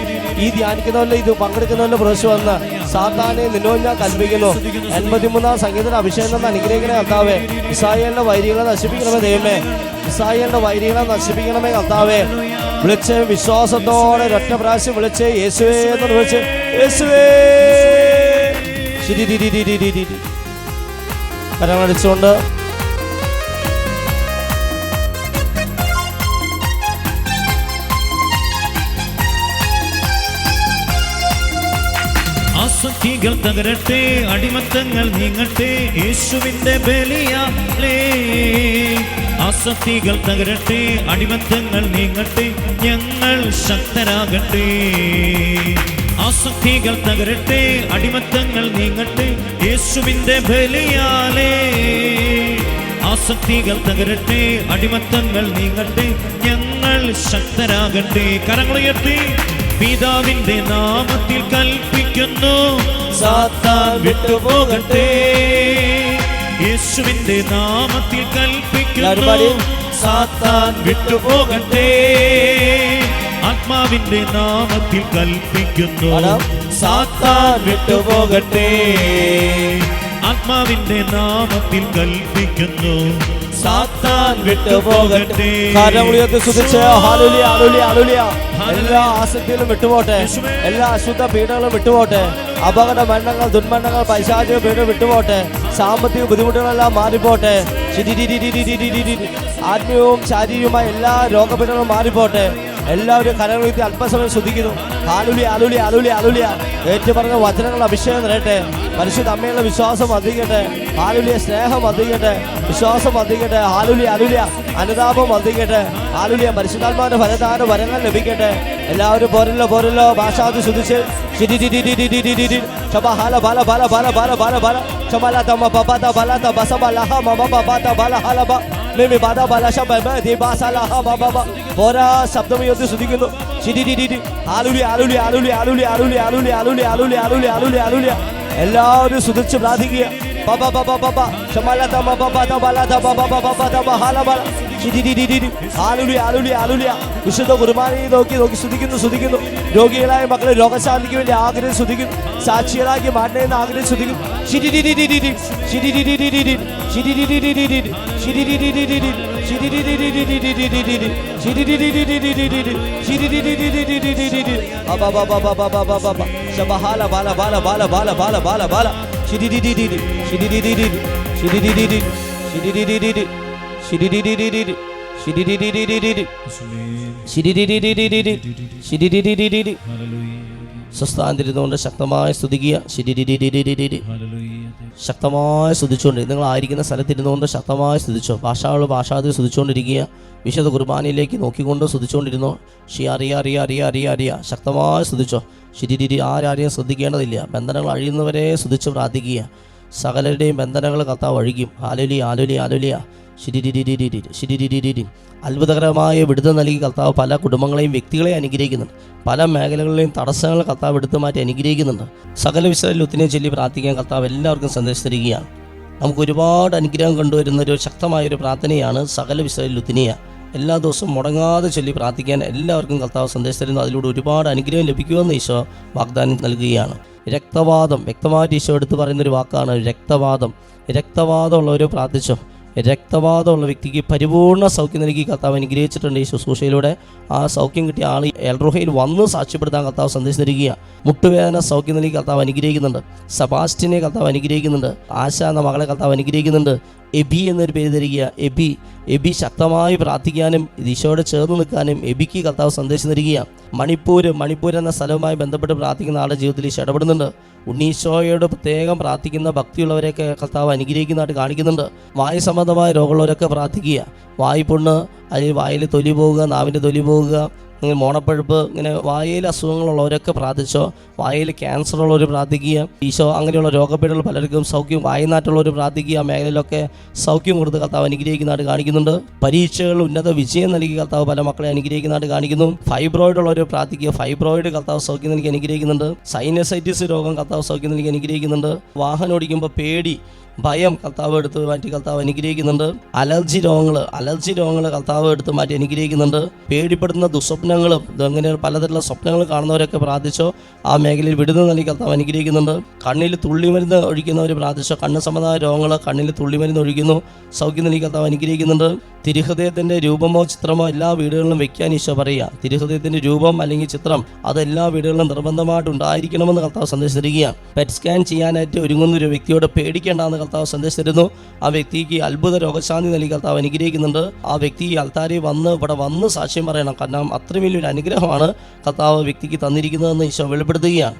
ഈ ധ്യാനിക്കുന്നവരിൽ ഇത് പങ്കെടുക്കുന്നവരുടെ പ്രവേശം വന്ന് സാത്താനെ നിന്നോട് ഞാൻ കൽപ്പിക്കുന്നു. 83-ാം സംഗീതത്തിന്റെ അഭിഷേകം എന്ന അനുഗ്രഹിക്കണേ കർത്താവേ. ഇസ്രായേലിന്റെ വൈരികളെ നശിപ്പിക്കണമേ ദൈവമേ, ഇസ്രായേലിന്റെ വൈരികളെ നശിപ്പിക്കണമേ കർത്താവേ. വിളിച്ച് വിശ്വാസത്തോടെ ഒറ്റ പ്രാവശ്യം വിളിച്ച് യേശുവേ എന്ന് വിളിച്ച് യേശുവേ കരമടിച്ചുകൊണ്ട് ആസക്തികൾ തകരട്ടെ, അടിമത്തങ്ങൾ നീങ്ങട്ടെ, യേശുവിന്റെ ബലിയാലേ. ആസക്തികൾ തകരട്ടെ, അടിമത്തങ്ങൾ നീങ്ങട്ടെ, ഞങ്ങൾ ശക്തരാകട്ടെ. ആസക്തികൾ തകരട്ടെ, അടിമത്തങ്ങൾ നീങ്ങട്ടെ, യേശുവിന്റെ ബലിയാലേ. ആസക്തികൾ തകരട്ടെ, അടിമത്തങ്ങൾ നീങ്ങട്ടെ, ഞങ്ങൾ ശക്തരാകട്ടെ. കരങ്ങളുയർത്തി പിതാവിന്റെ നാമത്തിൽ കൽപ്പിക്കുന്നു, സാത്താൻ വിട്ടുപോകട്ടെ. യേശുവിന്റെ നാമത്തിൽ കൽപ്പിക്കുന്നു, സാത്താൻ വിട്ടുപോകട്ടെ. ആത്മാവിന്റെ നാമത്തിൽ കൽപ്പിക്കുന്നു, സാത്താൻ വിട്ടുപോകട്ടെ. ആത്മാവിന്റെ നാമത്തിൽ കൽപ്പിക്കുന്നു, സാത്താൻ വിട്ടുപോകട്ടെ. എല്ലാ ആസക്തികളും വിട്ടുപോട്ടെ, എല്ലാ അശുദ്ധ പീഡകളും വിട്ടുപോട്ടെ, അപകട മരണങ്ങൾ, ദുർമരണങ്ങൾ, പൈശാചിക പീഡ വിട്ടുപോട്ടെ, സാമ്പത്തിക ബുദ്ധിമുട്ടുകളെല്ലാം മാറിപ്പോട്ടെ. ആത്മീയവും ശാരീരികവുമായ എല്ലാ രോഗപീഠങ്ങളും മാറിപ്പോട്ടെ. എല്ലാവരും കരങ്ങളുയർത്തി അല്പസമയം ശ്രദ്ധിക്കുന്നു. ആലുലി ആലുലി ആലുലി ആലുലിയ ഏറ്റു പറഞ്ഞ വചനങ്ങൾ അഭിഷേകം നിറയട്ടെ. പരിശുദ്ധ അമ്മയുള്ള വിശ്വാസം വർദ്ധിക്കട്ടെ. ആലുലിയ സ്നേഹം വർദ്ധിക്കട്ടെ, വിശ്വാസം വർദ്ധിക്കട്ടെ. ആലുലി ആലുലിയ അനുതാപം വർദ്ധിക്കട്ടെ. ആലുലിയ പരിശുദ്ധാത്മാവിന്റെ ഫലദാന വരങ്ങൾ ലഭിക്കട്ടെ. എല്ലാവരും പോരല്ലോ പോരല്ലോ ഭാഷാതി ശ്രദ്ധിച്ച് പോരാ ശബ്ദം ഉയർത്തി ശ്രദ്ധിക്കുന്നു. എല്ലാവരും സുധിച്ച് പ്രാർത്ഥിക്കുക. വിശുദ്ധ കുർബാനയെ നോക്കി ശ്രദ്ധിക്കുന്നു. രോഗികളായ മക്കളെ രോഗശാന്തിക്ക് വേണ്ടി ആഗ്രഹം ശ്രദ്ധിക്കുന്നു. സാക്ഷികളാക്കി മാറ്റണമെന്ന് ആഗ്രഹം ശ്രദ്ധിക്കുന്നു. സ്വസ്ഥാന്തിരുന്നുകൊണ്ട് ശക്തമായി സ്തുതിക്കുക. ശക്തമായി സ്തുതിച്ചുകൊണ്ട് നിങ്ങൾ ആയിരിക്കുന്ന സ്ഥലത്തിരുന്നുകൊണ്ട് ശക്തമായി സ്തുതിച്ചോ. ഭാഷാതി സ്തുതിച്ചുകൊണ്ടിരിക്കുക. വിശുദ്ധ കുർബാനയിലേക്ക് നോക്കിക്കൊണ്ട് സ്തുതിച്ചുകൊണ്ടിരുന്നോ. അറിയ ശക്തമായി സ്തുതിച്ചോ. ആരെയും ശ്രദ്ധിക്കേണ്ടതില്ല. ബന്ധനങ്ങൾ അഴിയുന്നവരെ സ്തുതിച്ച് പ്രാർത്ഥിക്കുക. സകലരുടെയും ബന്ധനങ്ങൾ കർത്താവ് അഴിക്കും. ആലുലിയ അത്ഭുതകരമായ വിടുതൽ നൽകി കർത്താവ് പല കുടുംബങ്ങളെയും വ്യക്തികളെയും അനുഗ്രഹിക്കുന്നുണ്ട്. പല മേഖലകളിലെയും തടസ്സങ്ങൾ കർത്താവ് എടുത്തു മാറ്റി അനുഗ്രഹിക്കുന്നുണ്ട്. സകല വിശ്വസിൽ ഒത്തിനെ ചൊല്ലി പ്രാർത്ഥിക്കാൻ കർത്താവ് എല്ലാവർക്കും സന്ദേശം തരികയാണ്. നമുക്ക് ഒരുപാട് അനുഗ്രഹം കൊണ്ടുവരുന്ന ഒരു ശക്തമായൊരു പ്രാർത്ഥനയാണ് സകല വിശ്വസിൽ ഒത്തിനിയ. എല്ലാ ദിവസവും മുടങ്ങാതെ ചൊല്ലി പ്രാർത്ഥിക്കാൻ എല്ലാവർക്കും കർത്താവ് സന്ദേശം തരുന്നു. അതിലൂടെ ഒരുപാട് അനുഗ്രഹം ലഭിക്കുമെന്ന് ഈശോ വാഗ്ദാനം നൽകുകയാണ്. രക്തവാദം വ്യക്തമായിട്ട് ഈശോ എടുത്ത് പറയുന്നൊരു വാക്കാണ് രക്തവാദമുള്ളവർ പ്രാർത്ഥിച്ചോ. രക്തവാദമുള്ള വ്യക്തിക്ക് പരിപൂർണ്ണ സൗഖ്യം നൽകി കർത്താവ് അനുഗ്രഹിച്ചിട്ടുണ്ട്. ഈ ശുശ്രൂഷയിലൂടെ ആ സൗഖ്യം കിട്ടിയ ആൾ എൽറുഹയിൽ വന്ന് സാക്ഷ്യപ്പെടുത്താൻ കർത്താവ് സന്ദേശം തരിക. മുട്ടുവേദന സൗഖ്യം നൽകി കർത്താവ് അനുഗ്രഹിക്കുന്നുണ്ട്. സെബാസ്റ്റ്യനെ കർത്താവ് അനുഗ്രഹിക്കുന്നുണ്ട്. ആശ എന്ന മകളെ കർത്താവ് അനുഗ്രഹിക്കുന്നുണ്ട്. എബി എന്നൊരു പേര് തരിക. എബി ശക്തമായി പ്രാർത്ഥിക്കാനും ഈശോയോട് ചേർന്ന് നിൽക്കാനും എബിക്ക് കർത്താവ് സന്ദേശം തരിക. മണിപ്പൂർ എന്ന സ്ഥലവുമായി ബന്ധപ്പെട്ട് പ്രാർത്ഥിക്കുന്ന ആളുടെ ജീവിതത്തിൽ ഈശോ ഇടപെടുന്നുണ്ട്. ഉണ്ണീശോയോട് പ്രത്യേകം പ്രാർത്ഥിക്കുന്ന ഭക്തിയുള്ളവരെയൊക്കെ കർത്താവ് അനുഗ്രഹിക്കുന്നതായിട്ട് കാണിക്കുന്നുണ്ട്. വായു സംബന്ധമായ രോഗമുള്ളവരൊക്കെ പ്രാർത്ഥിക്കുക. വായു പുണ്ണ്, അല്ലെങ്കിൽ വായിൽ തൊലി പോകുക, നാവിൻ്റെ തൊലി പോകുക, ഇങ്ങനെ മോണപ്പഴുപ്പ്, ഇങ്ങനെ വായയിൽ അസുഖങ്ങളുള്ളവരൊക്കെ പ്രാർത്ഥിച്ചോ. വായയിൽ ക്യാൻസർ ഉള്ളവർ പ്രാർത്ഥിക്കുക. ഈശോ അങ്ങനെയുള്ള രോഗപീഠകൾ പലർക്കും സൗഖ്യം, വായനാറ്റുള്ളവർ പ്രാർത്ഥിക്കുക. ആ മേഖലയിലൊക്കെ സൗഖ്യം കൊടുത്ത് കർത്താവ് അനുഗ്രഹിക്കുന്നതായിട്ട് കാണിക്കുന്നുണ്ട്. പരീക്ഷകൾ ഉന്നത വിജയം നൽകി കർത്താവ് പല മക്കളെ അനുഗ്രഹിക്കുന്നതായിട്ട് കാണിക്കുന്നു. ഫൈബ്രോയിഡ് ഉള്ളവർ പ്രാർത്ഥിക്കുക. ഫൈബ്രോയിഡ് കർത്താവ് സൗഖ്യം നൽകി അനുഗ്രഹിക്കുന്നുണ്ട്. സൈനസൈറ്റിസ് രോഗം കർത്താവ് സൗഖ്യം നൽകി അനുഗ്രഹിക്കുന്നുണ്ട്. വാഹനം ഓടിക്കുമ്പോൾ പേടി, ഭയം കർത്താവ് എടുത്ത് മാറ്റി കർത്താവ് അനുഗ്രഹിക്കുന്നുണ്ട്. അലർജി രോഗങ്ങൾ കർത്താവ് എടുത്ത് മാറ്റി അനുഗ്രഹിക്കുന്നുണ്ട്. പേടിപ്പെടുന്ന ദുസ്വപ്നങ്ങളും അങ്ങനെ പലതരത്തിലുള്ള സ്വപ്നങ്ങൾ കാണുന്നവരൊക്കെ പ്രാർത്ഥിച്ചോ. ആ മേഖലയിൽ വിടുതൽ നൽകി കർത്താവ് അനുഗ്രഹിക്കുന്നുണ്ട്. കണ്ണിൽ തുള്ളിമരുന്ന് ഒഴിക്കുന്നവർ പ്രാർത്ഥിച്ചോ. കണ്ണ് സംബന്ധമായ രോഗങ്ങൾ കണ്ണിൽ തുള്ളിമരുന്ന് ഒഴിക്കുന്നു, സൗഖ്യം നൽകി കർത്താവ് അനുഗ്രഹിക്കുന്നുണ്ട്. തിരുഹൃദയത്തിൻ്റെ രൂപമോ ചിത്രമോ എല്ലാ വീടുകളിലും വെക്കാൻ ഈശോ പറയുക. തിരുഹൃദയത്തിൻ്റെ രൂപം അല്ലെങ്കിൽ ചിത്രം അത് എല്ലാ വീടുകളിലും നിർബന്ധമായിട്ട് ഉണ്ടായിരിക്കണമെന്ന് കർത്താവ് സന്ദേശം തരികയാണ്. പെറ്റ് സ്കാൻ ചെയ്യാനായിട്ട് ഒരുങ്ങുന്ന ഒരു വ്യക്തിയോട് പേടിക്കേണ്ടെന്ന് കർത്താവ് സന്ദേശം തരുന്നു. ആ വ്യക്തിക്ക് അത്ഭുത രോഗശാന്തി നൽകി കർത്താവ് അനുഗ്രഹിക്കുന്നുണ്ട്. ആ വ്യക്തി അൽത്താരിൽ ഇവിടെ വന്ന് സാക്ഷ്യം പറയണം. കാരണം അത്രയും വലിയൊരു അനുഗ്രഹമാണ് കർത്താവ് വ്യക്തിക്ക് തന്നിരിക്കുന്നതെന്ന് ഈശോ വെളിപ്പെടുത്തുകയാണ്.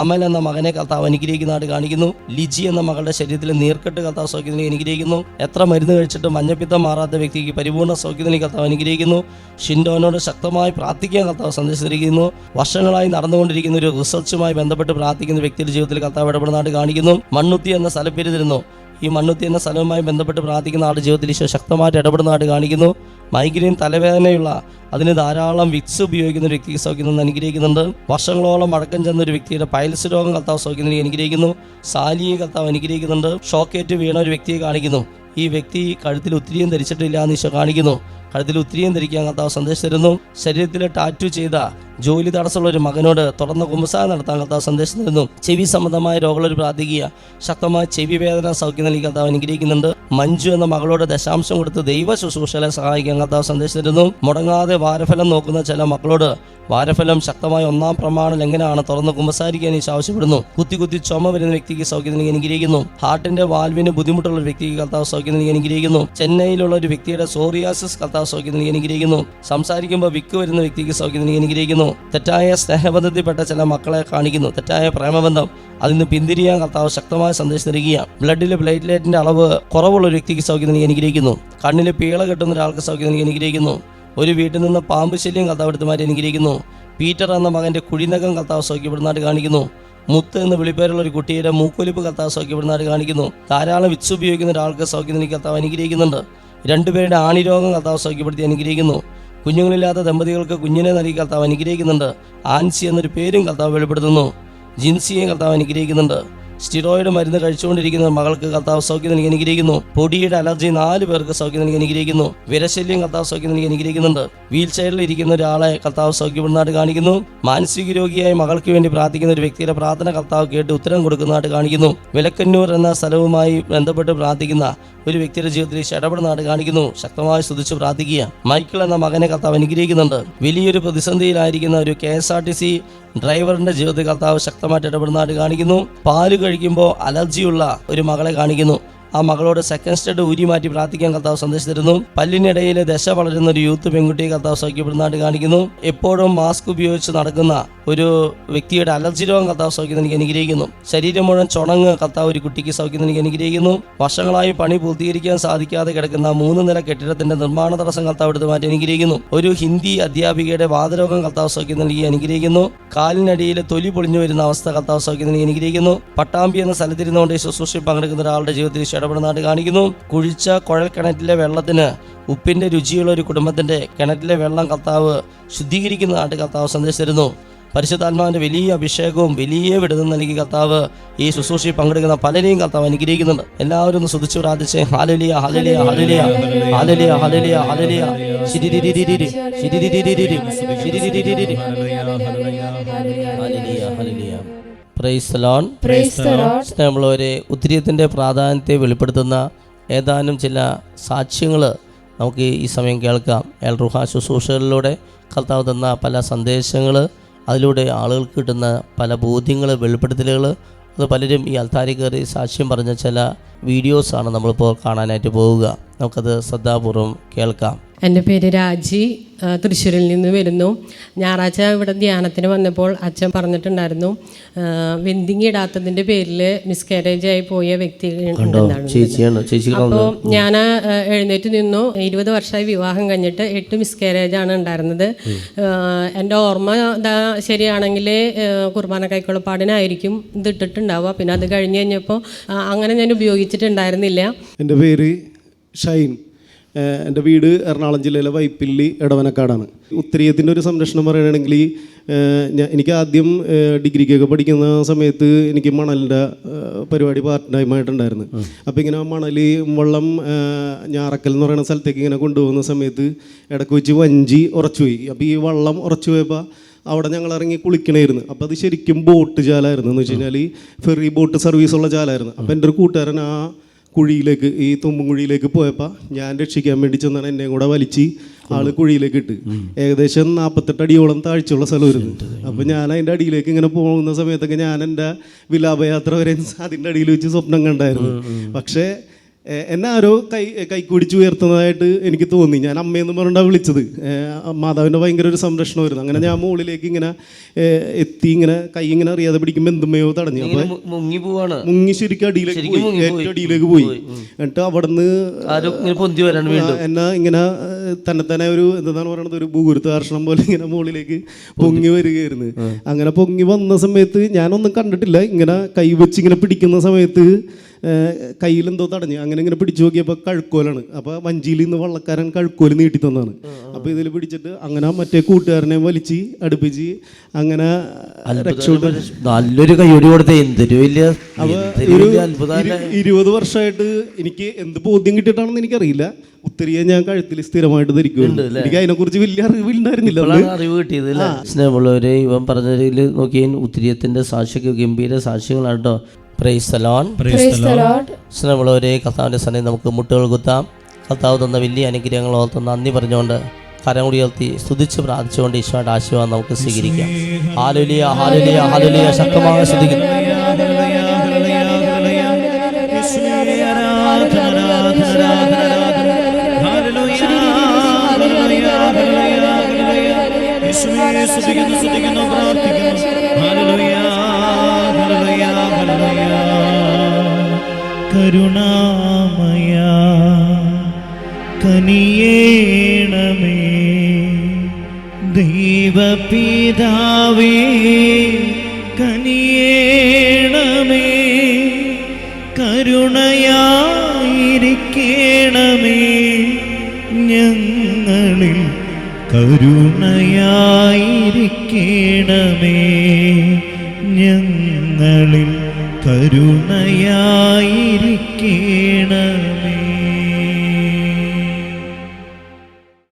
അമൽ എന്ന മകനെ കർത്താവ് അനുഗ്രഹിക്കുന്നതായിട്ട് കാണിക്കുന്നു. ലിജി എന്ന മകളുടെ ശരീരത്തിൽ നീർക്കെട്ട് കർത്താവ് സൗഖ്യത്തിന് അനുഗ്രഹിക്കുന്നു. എത്ര മരുന്ന് കഴിച്ചിട്ട് മഞ്ഞപ്പിത്തം മാറാത്ത വ്യക്തിക്ക് പരിപൂർണ്ണ സൗഖ്യത്തിന് കർത്താവ് അനുഗ്രഹിക്കുന്നു. ഷിൻഡോനോട് ശക്തമായി പ്രാർത്ഥിക്കാൻ കർത്താവ് സന്ദേശിച്ചിരിക്കുന്നു. വർഷങ്ങളായി നടന്നുകൊണ്ടിരിക്കുന്ന ഒരു റിസർച്ചുമായി ബന്ധപ്പെട്ട് പ്രാർത്ഥിക്കുന്ന വ്യക്തിയുടെ ജീവിതത്തിൽ കർത്താവ് ഇടപെടുന്നതായിട്ട് കാണിക്കുന്നു. മണ്ണുത്തി എന്ന സ്ഥലപ്പേര് തരുന്നു. ഈ മണ്ണുത്തി എന്ന സ്ഥലവുമായി ബന്ധപ്പെട്ട് പ്രാർത്ഥിക്കുന്ന ആളുടെ ജീവിതത്തിൽ ഈശോ ശക്തമായിട്ട് ഇടപെടുന്നതായിട്ട് കാണിക്കുന്നു. മൈഗ്രെയിൻ തലവേദനയുള്ള അതിന് ധാരാളം വിക്സ് ഉപയോഗിക്കുന്ന ഒരു വ്യക്തിക്ക് സൗഖ്യം അനുഗ്രഹിക്കുന്നുണ്ട്. വർഷങ്ങളോളം മടക്കം ചെന്ന ഒരു വ്യക്തിയുടെ പൈൽസ് രോഗം കർത്താവ് സൗഖ്യം അനുഗ്രഹിക്കുന്നു. സാലിയെ കർത്താവ് അനുഗ്രഹിക്കുന്നുണ്ട്. ഷോക്കേറ്റ് വീണ ഒരു വ്യക്തിയെ കാണിക്കുന്നു. ഈ വ്യക്തി കഴുത്തിൽ ഉത്തിരിയും ധരിച്ചിട്ടില്ല എന്ന് ഈശോ കാണിക്കുന്നു. കഴുത്തിൽ ഉത്തിരിയും ധരിക്കാൻ കർത്താവ് സന്ദേശം തരുന്നു. ശരീരത്തിൽ ടാറ്റു ചെയ്ത ജോലി തടസ്സമുള്ള ഒരു മകനോട് തുറന്ന കുമ്പസാരം നടത്താൻ കർത്താവ് സന്ദേശം തരുന്നു. ചെവി സംബന്ധമായ രോഗങ്ങളൊരു പ്രാർത്ഥിക്കുക. ശക്തമായ ചെവി വേദന സൗഖ്യം നൽകി കർത്താവ് അനുഗ്രഹിക്കുന്നുണ്ട്. മഞ്ജു എന്ന മകളോട് ദശാംശം കൊടുത്ത് ദൈവ ശുശ്രൂഷകളെ സഹായിക്കാൻ കർത്താവ് സന്ദേശം തരുന്നു. മുടങ്ങാതെ വാരഫലം നോക്കുന്ന ചില മക്കളോട് വാരഫലം ശക്തമായ 1-ാം പ്രമാണം എങ്ങനെയാണ് തുറന്ന് കുമ്പസാരിക്കാൻ ഈശോ ആവശ്യപ്പെടുന്നു. കുത്തി ചുമ വരുന്ന വ്യക്തിക്ക് സൗഖ്യം നൽകി അനുഗ്രഹിക്കുന്നു. ഹാർട്ടിന്റെ വാൽവിന് ബുദ്ധിമുട്ടുള്ള ഒരു വ്യക്തിക്ക് കർത്താവ് സൗഖ്യം നൽകി അനുഗ്രഹിക്കുന്നു. ചെന്നൈയിലുള്ള ഒരു വ്യക്തിയുടെ സോറിയാസിസ് കർത്താവ് സൗഖ്യം നൽകി അനുഗ്രഹിക്കുന്നു. സംസാരിക്കുമ്പോൾ വിക്ക് വരുന്ന വ്യക്തിക്ക് സൗഖ്യം നൽകി അനുഗ്രഹിക്കുന്നു. തെറ്റായ സ്നേഹബന്ധത്തിൽപ്പെട്ട ചില മക്കളെ കാണിക്കുന്നു. തെറ്റായ പ്രേമബന്ധം അതിന് പിന്തിരിയാൻ കർത്താവ് ശക്തമായ സന്ദേശം നൽകുകയാണ്. ബ്ലഡിൽ പ്ലേറ്റ്ലേറ്റിന്റെ അളവ് കുറവുള്ള ഒരു വ്യക്തിക്ക് സൗഖ്യം നൽകി അനുഗ്രഹിക്കുന്നു. കണ്ണിൽ പീള കെട്ടുന്ന ഒരാൾക്ക് സൗഖ്യം നൽകി അനുഗ്രഹിക്കുന്നു. ഒരു വീട്ടിൽ നിന്ന് പാമ്പ് ശല്യം കർത്താവ് എടുത്തു മാറ്റി അനുഗ്രഹിക്കുന്നു. പീറ്റർ എന്ന മകന്റെ കുഴിനകം കർത്താവ് സൗഖ്യപ്പെടുന്നതായിട്ട് കാണിക്കുന്നു. മുത്ത് എന്ന് വിളിപ്പേരുള്ള ഒരു കുട്ടിയുടെ മൂക്കൊലിപ്പ് കർത്താവ് സൗഖ്യപ്പെടുന്നതായിട്ട് കാണിക്കുന്നു. ധാരാളം വിക്സ് ഉപയോഗിക്കുന്ന ഒരാൾക്ക് സൗഖ്യം നൽകി കർത്താവ് അനുഗ്രഹിക്കുന്നുണ്ട്. 2 പേരുടെ ആണിരോഗം കർത്താവ് സൗഖ്യപ്പെടുത്തി അനുഗ്രഹിക്കുന്നു. കുഞ്ഞുങ്ങളില്ലാത്ത ദമ്പതികൾക്ക് കുഞ്ഞിനെ നൽകി കർത്താവ് അനുഗ്രഹിക്കുന്നുണ്ട്. ആൻസി എന്നൊരു പേരും കർത്താവ് വെളിപ്പെടുത്തുന്നു. ജിൻസിയെ കർത്താവ് അനുഗ്രഹിക്കുന്നുണ്ട്. സ്റ്റിറോയിഡ് മരുന്ന് കഴിച്ചുകൊണ്ടിരിക്കുന്ന മകൾക്ക് കർത്താവ് സൗഖ്യം നൽകി അനുഗ്രഹിക്കുന്നു. പൊടിയുടെ അലർജി 4 പേർക്ക് സൗഖ്യം നൽകി അനുഗ്രഹിക്കുന്നു. വിരശല്യം കർത്താവ് സൗഖ്യം നൽകി അനുഗ്രഹിക്കുന്നുണ്ട്. വീൽ ചെയറിൽ ഇരിക്കുന്ന ഒരാളെ കർത്താവ് സൗഖ്യപ്പെടുന്നതായിട്ട് കാണിക്കുന്നു. മാനസിക രോഗിയായ മകൾക്ക് വേണ്ടി പ്രാർത്ഥിക്കുന്ന ഒരു വ്യക്തിയുടെ പ്രാർത്ഥന കർത്താവ് കേട്ട് ഉത്തരം കൊടുക്കുന്നതായിട്ട് കാണിക്കുന്നു. വിലക്കന്നൂർ എന്ന സ്ഥലവുമായി ബന്ധപ്പെട്ട് പ്രാർത്ഥിക്കുന്ന ഒരു വ്യക്തിയുടെ ജീവിതത്തിൽ ഇടപെടുന്നതായിട്ട് കാണിക്കുന്നു. ശക്തമായി സ്തുതിച്ച് പ്രാർത്ഥിക്കുക. മൈക്കിൾ എന്ന മകനെ കർത്താവ് അനുഗ്രഹിക്കുന്നുണ്ട്. വലിയൊരു പ്രതിസന്ധിയിലായിരിക്കുന്ന ഒരു KSRTC ഡ്രൈവറിന്റെ ജീവിതത്തിൽ കർത്താവ് ശക്തമായിട്ട് ഇടപെടുന്നതായിട്ട് കാണിക്കുന്നു. പാല് കഴിക്കുമ്പോൾ അലർജിയുള്ള ഒരു മകളെ കാണിക്കുന്നു. ആ മകളോട് സെക്കൻഡ് സ്റ്റഡ് ഊരി മാറ്റി പ്രാർത്ഥിക്കാൻ കർത്താവ് സന്ദേശം തരുന്നു. പല്ലിനിടയിൽ ദശ വളരുന്ന ഒരു യൂത്ത് പെൺകുട്ടിയെ കർത്താവ് സൗഖ്യപ്പെടുന്നതായിട്ട് കാണിക്കുന്നു. എപ്പോഴും മാസ്ക് ഉപയോഗിച്ച് നടക്കുന്ന ഒരു വ്യക്തിയുടെ അലർജി രോഗം കർത്താവ് സൗഖ്യം നൽകി അനുഗ്രഹിക്കുന്നു. ശരീരം മുഴുവൻ ചുണങ്ങ് കർത്താവ് ഒരു കുട്ടിക്ക് സൗഖ്യം നൽകി അനുഗ്രഹിക്കുന്നു. വർഷങ്ങളായി പണി പൂർത്തീകരിക്കാൻ സാധിക്കാതെ കിടക്കുന്ന 3 നില കെട്ടിടത്തിന്റെ നിർമ്മാണ തടസ്സം കർത്താവ് എടുത്ത് മാറ്റി അനുഗ്രഹിക്കുന്നു. ഒരു ഹിന്ദി അധ്യാപികയുടെ വാതരോഗം കർത്താവ് സൗഖ്യം നൽകി അനുഗ്രഹിക്കുന്നു. കാലിനടിയിൽ തൊലി പൊളിഞ്ഞു വരുന്ന അവസ്ഥ കർത്താവ് സൗഖ്യം നൽകി അനുഗ്രഹിക്കുന്നു. പട്ടാമ്പി എന്ന സ്ഥലത്തിരുന്നുകൊണ്ട് ശുശ്രൂഷയിൽ പങ്കെടുക്കുന്ന ഒരാളുടെ ജീവിതത്തിൽ ഇടപെടുന്നതായിട്ട് കാണിക്കുന്നു. കുഴിച്ച കുഴൽ കിണറ്റിലെ വെള്ളത്തിന് ഉപ്പിന്റെ രുചിയുള്ള ഒരു കുടുംബത്തിന്റെ കിണറ്റിലെ വെള്ളം കർത്താവ് ശുദ്ധീകരിക്കുന്നതായിട്ട് കർത്താവ് സന്ദേശം തരുന്നു. പരിശുദ്ധാത്മാവിന്റെ വലിയ അഭിഷേകവും വലിയ വിടുതൽ നൽകി കർത്താവ് ഈ ശുശ്രൂഷയിൽ പങ്കെടുക്കുന്ന പലരെയും കർത്താവ് അനുഗ്രഹിക്കുന്നുണ്ട്. എല്ലാവരും ഒന്ന് സ്തുതിച്ചു പ്രാർത്ഥിച്ച് ഹല്ലേലൂയ ഹല്ലേലൂയ ഹല്ലേലൂയ ഹല്ലേലൂയ ഹല്ലേലൂയ ഹല്ലേലൂയ ശിരിരിരിരിരി ശിരിരിരിരിരി ശിരിരിരിരിരി ഹല്ലേലൂയ ഹല്ലേലൂയ. Praise the lord. നമ്മളൊരു ഉത്തിരിയത്തിൻ്റെ പ്രാധാന്യത്തെ വെളിപ്പെടുത്തുന്ന ഏതാനും ചില സാക്ഷ്യങ്ങൾ നമുക്ക് ഈ സമയം കേൾക്കാം. എൽ റുഹ ശുശ്രൂഷകളിലൂടെ കർത്താവ് തന്ന പല സന്ദേശങ്ങൾ, അതിലൂടെ ആളുകൾക്ക് കിട്ടുന്ന പല ബോധ്യങ്ങൾ, വെളിപ്പെടുത്തലുകൾ, അത് പലരും ഈ അൽത്താരി കയറി സാക്ഷ്യം പറഞ്ഞ ചില വീഡിയോസാണ് നമ്മളിപ്പോൾ കാണാനായിട്ട് പോവുക. നമുക്കത് ശ്രദ്ധാപൂർവം കേൾക്കാം. എൻ്റെ പേര് രാജി, തൃശ്ശൂരിൽ നിന്ന് വരുന്നു. ഞായറാഴ്ച ഇവിടെ ധ്യാനത്തിന് വന്നപ്പോൾ അച്ഛൻ പറഞ്ഞിട്ടുണ്ടായിരുന്നു, വെന്തിങ് ഇടാത്തതിൻ്റെ പേരിൽ മിസ്കാരേജ് ആയി പോയ വ്യക്തി ഉണ്ടെന്നാണ്. അപ്പോൾ ഞാൻ എഴുന്നേറ്റ് നിന്നു. 20 വർഷമായി വിവാഹം കഴിഞ്ഞിട്ട് 8 മിസ്കാരേജ് ആണ് ഉണ്ടായിരുന്നത്. എൻ്റെ ഓർമ്മ ശരിയാണെങ്കിൽ കുർബാന കൈക്കൊള്ളപ്പാടിനായിരിക്കും ഇത് ഇട്ടിട്ടുണ്ടാവുക. പിന്നെ അത് കഴിഞ്ഞ് കഴിഞ്ഞപ്പോൾ അങ്ങനെ ഞാൻ ഉപയോഗിച്ചിട്ടുണ്ടായിരുന്നില്ല. എൻ്റെ പേര് ഷൈൻ. എൻ്റെ വീട് എറണാകുളം ജില്ലയിലെ വൈപ്പില്ലി എടവനക്കാടാണ്. ഉത്തരീയത്തിൻ്റെ ഒരു സംരക്ഷണം പറയുകയാണെങ്കിൽ എനിക്ക് ആദ്യം ഡിഗ്രിക്കൊക്കെ പഠിക്കുന്ന സമയത്ത് എനിക്ക് മണലിൻ്റെ പരിപാടി പാർട്ട് ടൈമായിട്ടുണ്ടായിരുന്നു. അപ്പോൾ ഇങ്ങനെ മണൽ വെള്ളം ഞാറക്കൽ എന്ന് പറയുന്ന സ്ഥലത്തേക്ക് ഇങ്ങനെ കൊണ്ടുപോകുന്ന സമയത്ത് ഇടയ്ക്ക് വെച്ച് വഞ്ചി ഉറച്ചുപോയി. അപ്പോൾ ഈ വെള്ളം ഉറച്ചു പോയപ്പോൾ അവിടെ ഞങ്ങൾ ഇറങ്ങി കുളിക്കണമായിരുന്നു. അപ്പോൾ അത് ശരിക്കും ബോട്ട് ചാലായിരുന്നു, എന്ന് വെച്ച് കഴിഞ്ഞാൽ ഫെറി ബോട്ട് സർവീസുള്ള ചാലായിരുന്നു. അപ്പോൾ എൻ്റെ ഒരു കൂട്ടുകാരൻ ആ കുഴിയിലേക്ക്, ഈ തുമ്പുംകുഴിയിലേക്ക് പോയപ്പോൾ ഞാൻ രക്ഷിക്കാൻ വേണ്ടി ചെന്നാണ് എന്നെയും കൂടെ വലിച്ച് ആള് കുഴിയിലേക്ക് ഇട്ട്. ഏകദേശം 48 അടിയോളം താഴ്ചയുള്ള സ്ഥലമായിരുന്നു. അപ്പോൾ ഞാൻ അതിൻ്റെ അടിയിലേക്ക് ഇങ്ങനെ പോകുന്ന സമയത്തൊക്കെ ഞാൻ എൻ്റെ വിലാപയാത്ര വരെ അതിൻ്റെ അടിയിൽ വെച്ച് സ്വപ്നം കണ്ടായിരുന്നു. പക്ഷേ എന്നെ ആരോ കൈക്കുടിച്ച് ഉയർത്തുന്നതായിട്ട് എനിക്ക് തോന്നി. ഞാൻ അമ്മയെന്ന് പറഞ്ഞാണ് വിളിച്ചത്. മാതാവിൻ്റെ ഭയങ്കര ഒരു സംരക്ഷണമായിരുന്നു. അങ്ങനെ ഞാൻ മുകളിലേക്ക് ഇങ്ങനെ എത്തി, ഇങ്ങനെ കൈ ഇങ്ങനെ അറിയാതെ പിടിക്കുമ്പോൾ എന്തുമയോ തടഞ്ഞു. അപ്പോൾ മുങ്ങി ശരിക്കും അടിയിലേക്ക് പോയി, ഏറ്റവും അടിയിലേക്ക് പോയി. എന്നിട്ട് അവിടുന്ന് എന്നെ ഇങ്ങനെ തന്നെ ഒരു എന്താണ് പറയണത്, ഒരു ഭൂഗുരുത്വ കർഷണം പോലെ ഇങ്ങനെ മുകളിലേക്ക് പൊങ്ങി വരികയായിരുന്നു. അങ്ങനെ പൊങ്ങി വന്ന സമയത്ത് ഞാനൊന്നും കണ്ടിട്ടില്ല. ഇങ്ങനെ കൈ വെച്ച് ഇങ്ങനെ പിടിക്കുന്ന സമയത്ത് കയ്യിലെന്തോ തടഞ്ഞ് അങ്ങനെ ഇങ്ങനെ പിടിച്ചു നോക്കിയപ്പോൾ കഴുക്കോലാണ്. അപ്പോൾ വഞ്ചിയിൽ നിന്ന് വള്ളക്കാരൻ കഴുക്കോല് നീട്ടി തന്നാണ്. അപ്പോൾ ഇതിൽ പിടിച്ചിട്ട് അങ്ങനെ മറ്റേ കൂട്ടുകാരനെ വലിച്ച് അടുപ്പിച്ച് അങ്ങനെ നല്ലൊരു കൈയോടി കൊടുത്തേ. 20 വർഷമായിട്ട് എനിക്ക് എന്ത് ബോധ്യം കിട്ടിയിട്ടാണെന്ന് എനിക്കറിയില്ല. ഉത്തരിയെ ഞാൻ കഴുത്തിൽ സ്ഥിരമായിട്ട് ധരിക്കുന്നുണ്ട്. എനിക്ക് അതിനെക്കുറിച്ച് വലിയ അറിവില്ലായിരുന്നില്ല. അറിവ് കിട്ടിയത് സ്നേഹമുള്ളവരെ, ഇവൻ പറഞ്ഞതിൽ നോക്കിയാൽ ഉത്തരീയത്തിന്റെ സാക്ഷിക്ക് ഗംഭീര സാക്ഷ്യങ്ങളാണ് കേട്ടോ. Price the Lord. സ്നേഹമുള്ളവരെ, കർത്താവിൻ്റെ സന്നിധിയിൽ നമുക്ക് മുട്ടുകൾ കുത്താം. കർത്താവ് തന്ന വലിയ അനുഗ്രഹങ്ങൾ ഓർത്ത് നന്ദി പറഞ്ഞുകൊണ്ട് കരം ഉയർത്തി സ്തുതിച്ച് പ്രാർത്ഥിച്ചുകൊണ്ട് ഈശോയുടെ ആശീർവാദം നമുക്ക് സ്വീകരിക്കാം. ഹല്ലേലൂയ, ഹല്ലേലൂയ, ഹല്ലേലൂയ. ശക്തമായി സ്തുതിക്കുന്നു. കരുണാമയ കനിയേണമേ, ദൈവപിതാവേ കനിയേണമേ, കരുണയായിരിക്കണമേ ഞങ്ങളിൽ, കരുണയായിരിക്കണമേ ഞങ്ങളിൽ, കരുണയായിരിക്കണമേ.